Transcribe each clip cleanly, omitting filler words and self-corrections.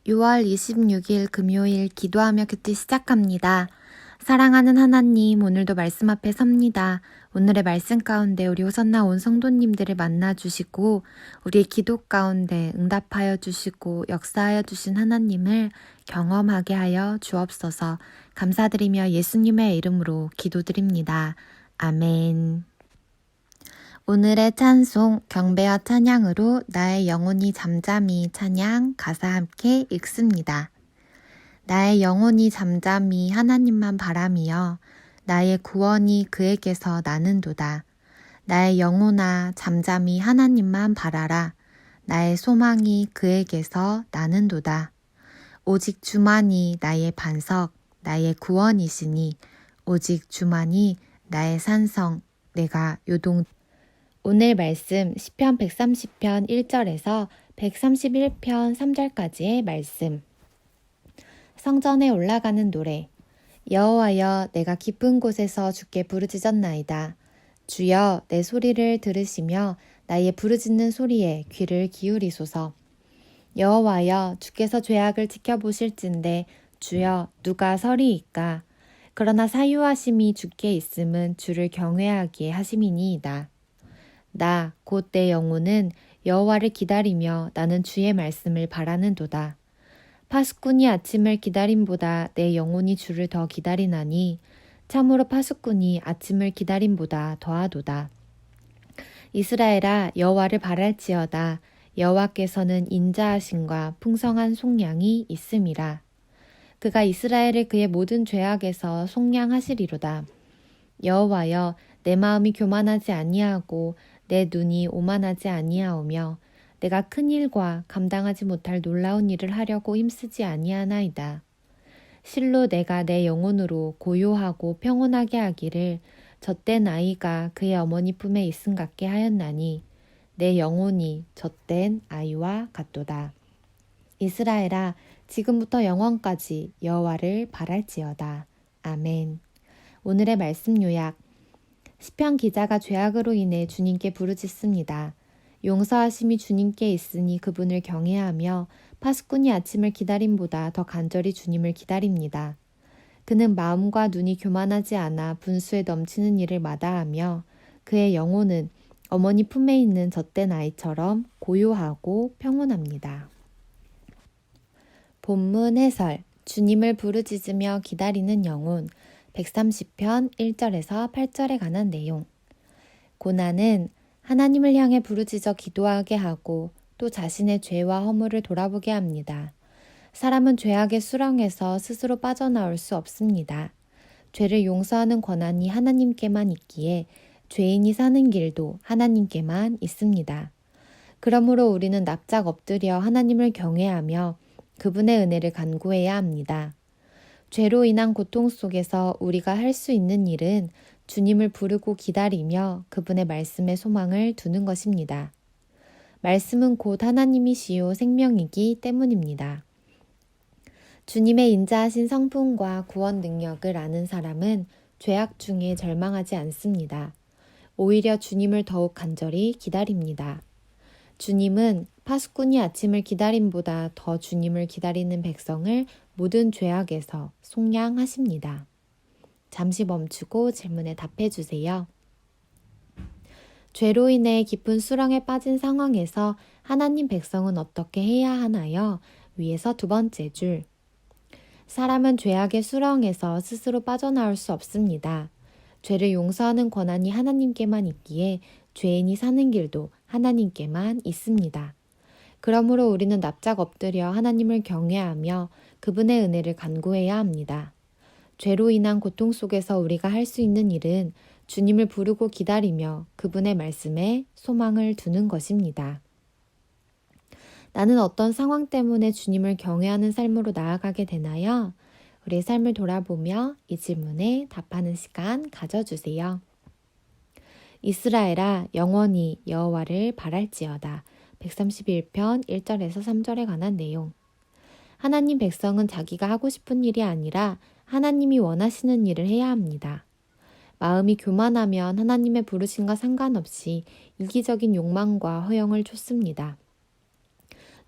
6월 26일 금요일 기도하며 큐티 시작합니다. 사랑하는 하나님, 오늘도 말씀 앞에 섭니다. 오늘의 말씀 가운데 우리 호선나 온 성도님들을 만나주시고 우리의 기도 가운데 응답하여 주시고 역사하여 주신 하나님을 경험하게 하여 주옵소서. 감사드리며 예수님의 이름으로 기도드립니다. 아멘. 오늘의 찬송 경배와 찬양으로 나의 영혼이 잠잠히 찬양 가사 함께 읽습니다. 나의 영혼이 잠잠히 하나님만 바라며 나의 구원이 그에게서 나는도다. 나의 영혼아 잠잠히 하나님만 바라라. 나의 소망이 그에게서 나는도다. 오직 주만이 나의 반석, 나의 구원이시니 오직 주만이 나의 산성, 내가 요동. 오늘 말씀 시편 130편 1절에서 131편 3절까지의 말씀. 성전에 올라가는 노래. 여호와여, 내가 깊은 곳에서 주께 부르짖었나이다. 주여, 내 소리를 들으시며 나의 부르짖는 소리에 귀를 기울이소서. 여호와여, 주께서 죄악을 지켜보실진데 주여, 누가 서리이까? 그러나 사유하심이 주께 있음은 주를 경외하기에 하심이니이다. 나 곧 내 영혼은 여호와를 기다리며 나는 주의 말씀을 바라는도다. 파수꾼이 아침을 기다림보다 내 영혼이 주를 더 기다리나니 참으로 파수꾼이 아침을 기다림보다 더하도다. 이스라엘아, 여호와를 바랄지어다. 여호와께서는 인자하심과 풍성한 속량이 있음이라. 그가 이스라엘을 그의 모든 죄악에서 속량하시리로다. 여호와여, 내 마음이 교만하지 아니하고 내 눈이 오만하지 아니하오며 내가 큰 일과 감당하지 못할 놀라운 일을 하려고 힘쓰지 아니하나이다. 실로 내가 내 영혼으로 고요하고 평온하게 하기를 젖된 아이가 그의 어머니 품에 있음 같게 하였나니 내 영혼이 젖된 아이와 같도다. 이스라엘아, 지금부터 영원까지 여호와를 바랄지어다. 아멘. 오늘의 말씀 요약. 시편 기자가 죄악으로 인해 주님께 부르짖습니다. 용서하심이 주님께 있으니 그분을 경외하며 파수꾼이 아침을 기다림보다 더 간절히 주님을 기다립니다. 그는 마음과 눈이 교만하지 않아 분수에 넘치는 일을 마다하며 그의 영혼은 어머니 품에 있는 젖된 아이처럼 고요하고 평온합니다. 본문 해설. 주님을 부르짖으며 기다리는 영혼. 130편 1절에서 8절에 관한 내용. 고난은 하나님을 향해 부르짖어 기도하게 하고 또 자신의 죄와 허물을 돌아보게 합니다. 사람은 죄악의 수렁에서 스스로 빠져나올 수 없습니다. 죄를 용서하는 권한이 하나님께만 있기에 죄인이 사는 길도 하나님께만 있습니다. 그러므로 우리는 납작 엎드려 하나님을 경외하며 그분의 은혜를 간구해야 합니다. 죄로 인한 고통 속에서 우리가 할 수 있는 일은 주님을 부르고 기다리며 그분의 말씀에 소망을 두는 것입니다. 말씀은 곧 하나님이시요 생명이기 때문입니다. 주님의 인자하신 성품과 구원 능력을 아는 사람은 죄악 중에 절망하지 않습니다. 오히려 주님을 더욱 간절히 기다립니다. 주님은 파수꾼이 아침을 기다림보다 더 주님을 기다리는 백성을 모든 죄악에서 속량하십니다. 잠시 멈추고 질문에 답해 주세요. 죄로 인해 깊은 수렁에 빠진 상황에서 하나님 백성은 어떻게 해야 하나요? 위에서 두 번째 줄. 사람은 죄악의 수렁에서 스스로 빠져나올 수 없습니다. 죄를 용서하는 권한이 하나님께만 있기에 죄인이 사는 길도 하나님께만 있습니다. 그러므로 우리는 납작 엎드려 하나님을 경외하며 그분의 은혜를 간구해야 합니다. 죄로 인한 고통 속에서 우리가 할 수 있는 일은 주님을 부르고 기다리며 그분의 말씀에 소망을 두는 것입니다. 나는 어떤 상황 때문에 주님을 경외하는 삶으로 나아가게 되나요? 우리의 삶을 돌아보며 이 질문에 답하는 시간 가져주세요. 이스라엘아, 영원히 여호와를 바랄지어다. 131편 1절에서 3절에 관한 내용. 하나님 백성은 자기가 하고 싶은 일이 아니라 하나님이 원하시는 일을 해야 합니다. 마음이 교만하면 하나님의 부르심과 상관없이 이기적인 욕망과 허영을 쫓습니다.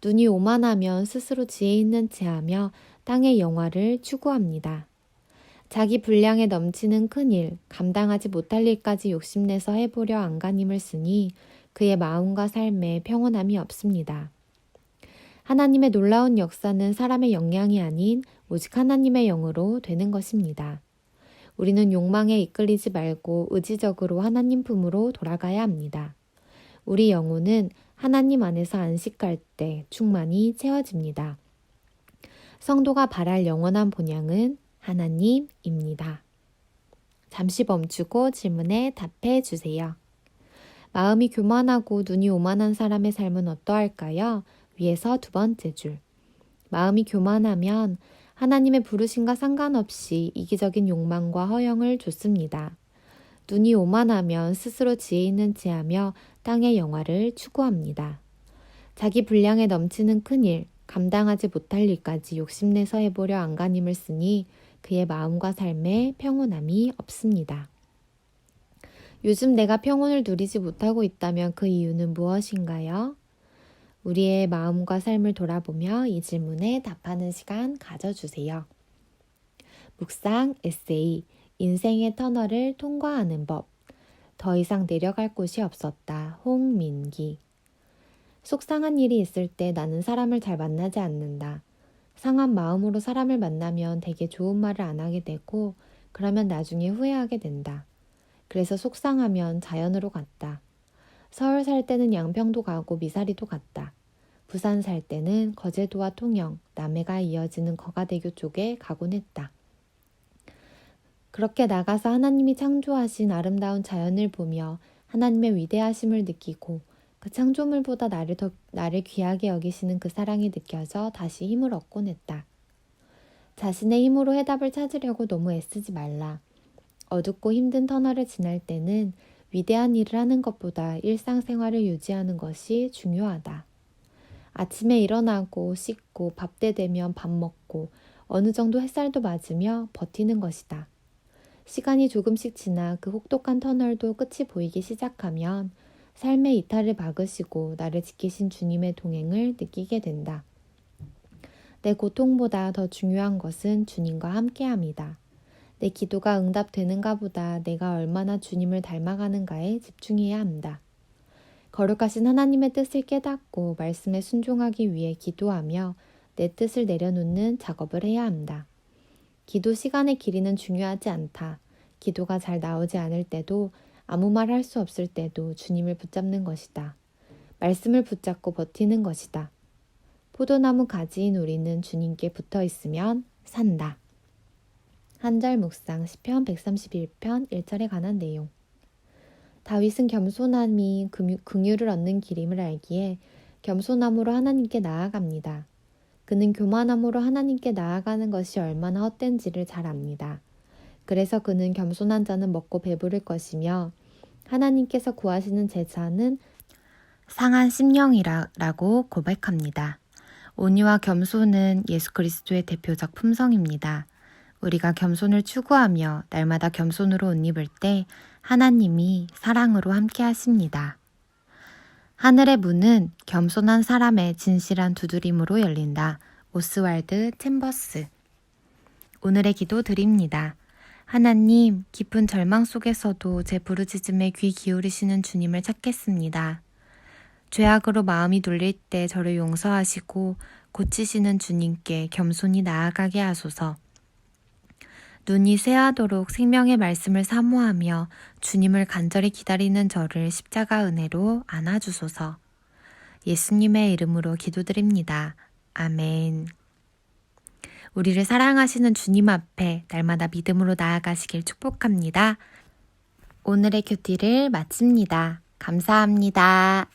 눈이 오만하면 스스로 지혜 있는 체하며 땅의 영화를 추구합니다. 자기 분량에 넘치는 큰일, 감당하지 못할 일까지 욕심내서 해보려 안간힘을 쓰니 그의 마음과 삶에 평온함이 없습니다. 하나님의 놀라운 역사는 사람의 역량이 아닌 오직 하나님의 영으로 되는 것입니다. 우리는 욕망에 이끌리지 말고 의지적으로 하나님 품으로 돌아가야 합니다. 우리 영혼은 하나님 안에서 안식할 때 충만히 채워집니다. 성도가 바랄 영원한 본향은 하나님입니다. 잠시 멈추고 질문에 답해 주세요. 마음이 교만하고 눈이 오만한 사람의 삶은 어떠할까요? 위에서 두 번째 줄. 마음이 교만하면 하나님의 부르심과 상관없이 이기적인 욕망과 허영을 좇습니다. 눈이 오만하면 스스로 지혜 있는 체하며 땅의 영화를 추구합니다. 자기 분량에 넘치는 큰일, 감당하지 못할 일까지 욕심내서 해보려 안간힘을 쓰니 그의 마음과 삶에 평온함이 없습니다. 요즘 내가 평온을 누리지 못하고 있다면 그 이유는 무엇인가요? 우리의 마음과 삶을 돌아보며 이 질문에 답하는 시간 가져주세요. 묵상 에세이 인생의 터널을 통과하는 법. 더 이상 내려갈 곳이 없었다. 홍민기. 속상한 일이 있을 때 나는 사람을 잘 만나지 않는다. 상한 마음으로 사람을 만나면 되게 좋은 말을 안 하게 되고 그러면 나중에 후회하게 된다. 그래서 속상하면 자연으로 갔다. 서울 살 때는 양평도 가고 미사리도 갔다. 부산 살 때는 거제도와 통영, 남해가 이어지는 거가대교 쪽에 가곤 했다. 그렇게 나가서 하나님이 창조하신 아름다운 자연을 보며 하나님의 위대하심을 느끼고 그 창조물보다 나를 귀하게 여기시는 그 사랑이 느껴져 다시 힘을 얻곤 했다. 자신의 힘으로 해답을 찾으려고 너무 애쓰지 말라. 어둡고 힘든 터널을 지날 때는 위대한 일을 하는 것보다 일상생활을 유지하는 것이 중요하다. 아침에 일어나고 씻고 밥때 되면 밥 먹고 어느 정도 햇살도 맞으며 버티는 것이다. 시간이 조금씩 지나 그 혹독한 터널도 끝이 보이기 시작하면 삶의 이탈을 막으시고 나를 지키신 주님의 동행을 느끼게 된다. 내 고통보다 더 중요한 것은 주님과 함께함이다. 내 기도가 응답되는가 보다 내가 얼마나 주님을 닮아가는가에 집중해야 한다. 거룩하신 하나님의 뜻을 깨닫고 말씀에 순종하기 위해 기도하며 내 뜻을 내려놓는 작업을 해야 한다. 기도 시간의 길이는 중요하지 않다. 기도가 잘 나오지 않을 때도 아무 말 할 수 없을 때도 주님을 붙잡는 것이다. 말씀을 붙잡고 버티는 것이다. 포도나무 가지인 우리는 주님께 붙어 있으면 산다. 한절 묵상 시편 131편 1절에 관한 내용. 다윗은 겸손함이 긍휼을 얻는 길임을 알기에 겸손함으로 하나님께 나아갑니다. 그는 교만함으로 하나님께 나아가는 것이 얼마나 헛된지를 잘 압니다. 그래서 그는 겸손한 자는 먹고 배부를 것이며 하나님께서 구하시는 제사는 상한 심령이라고 고백합니다. 온유와 겸손은 예수 그리스도의 대표적 품성입니다. 우리가 겸손을 추구하며 날마다 겸손으로 옷 입을 때 하나님이 사랑으로 함께 하십니다. 하늘의 문은 겸손한 사람의 진실한 두드림으로 열린다. 오스왈드 챔버스. 오늘의 기도 드립니다. 하나님, 깊은 절망 속에서도 제 부르짖음에 귀 기울이시는 주님을 찾겠습니다. 죄악으로 마음이 눌릴 때 저를 용서하시고 고치시는 주님께 겸손히 나아가게 하소서. 눈이 새하도록 생명의 말씀을 사모하며 주님을 간절히 기다리는 저를 십자가 은혜로 안아주소서. 예수님의 이름으로 기도드립니다. 아멘. 우리를 사랑하시는 주님 앞에 날마다 믿음으로 나아가시길 축복합니다. 오늘의 큐티를 마칩니다. 감사합니다.